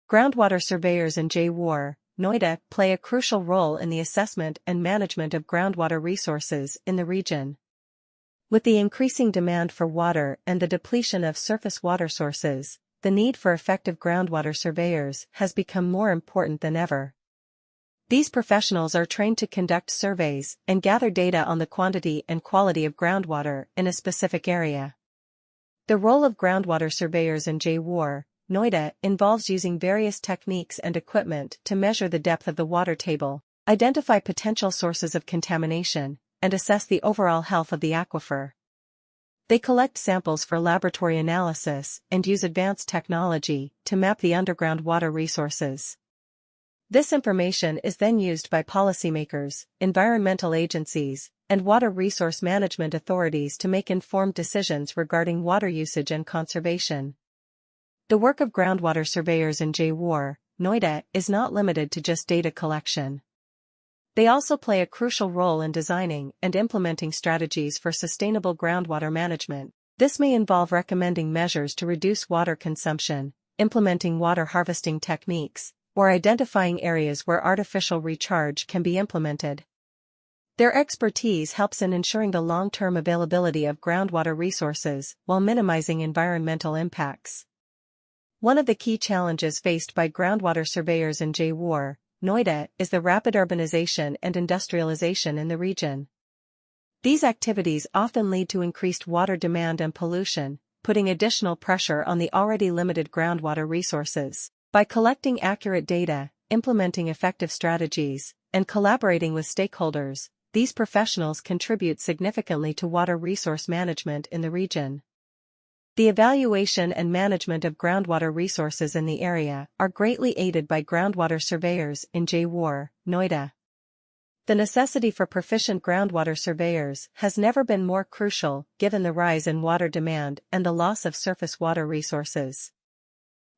Groundwater surveyors in Jaewar, Noida, play a crucial role in the assessment and management of groundwater resources in the region. With the increasing demand for water and the depletion of surface water sources, the need for effective groundwater surveyors has become more important than ever. These professionals are trained to conduct surveys and gather data on the quantity and quality of groundwater in a specific area. The role of groundwater surveyors in Jaewar, Noida, involves using various techniques and equipment to measure the depth of the water table, identify potential sources of contamination, and assess the overall health of the aquifer. They collect samples for laboratory analysis and use advanced technology to map the underground water resources. This information is then used by policymakers, environmental agencies, and water resource management authorities to make informed decisions regarding water usage and conservation. The work of groundwater surveyors in Jaewar, Noida, is not limited to just data collection. They also play a crucial role in designing and implementing strategies for sustainable groundwater management. This may involve recommending measures to reduce water consumption, implementing water harvesting techniques, or identifying areas where artificial recharge can be implemented. Their expertise helps in ensuring the long-term availability of groundwater resources while minimizing environmental impacts. One of the key challenges faced by groundwater surveyors in Jaewar, Noida, is the rapid urbanization and industrialization in the region. These activities often lead to increased water demand and pollution, putting additional pressure on the already limited groundwater resources. By collecting accurate data, implementing effective strategies, and collaborating with stakeholders, these professionals contribute significantly to water resource management in the region. The evaluation and management of groundwater resources in the area are greatly aided by groundwater surveyors in Jaewar, Noida. The necessity for proficient groundwater surveyors has never been more crucial given the rise in water demand and the loss of surface water resources.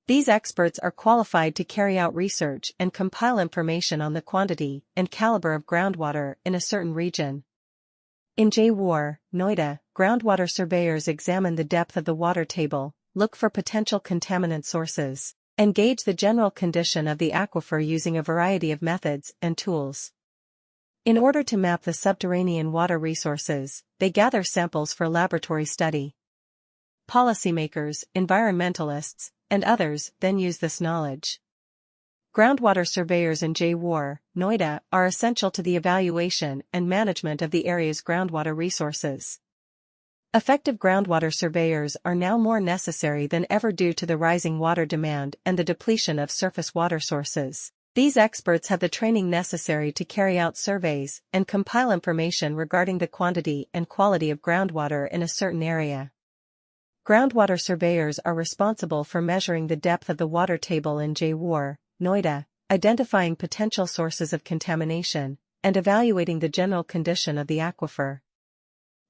These experts are qualified to carry out research and compile information on the quantity and caliber of groundwater in a certain region. In Jaewar, Noida, groundwater surveyors examine the depth of the water table, look for potential contaminant sources, and gauge the general condition of the aquifer using a variety of methods and tools. In order to map the subterranean water resources, they gather samples for laboratory study. Policymakers, environmentalists, and others then use this knowledge. Groundwater surveyors in Jaewar, Noida, are essential to the evaluation and management of the area's groundwater resources. Effective groundwater surveyors are now more necessary than ever due to the rising water demand and the depletion of surface water sources. These experts have the training necessary to carry out surveys and compile information regarding the quantity and quality of groundwater in a certain area. Groundwater surveyors are responsible for measuring the depth of the water table in Jaewar, Noida, identifying potential sources of contamination, and evaluating the general condition of the aquifer.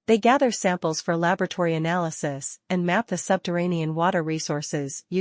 They gather samples for laboratory analysis and map the subterranean water resources using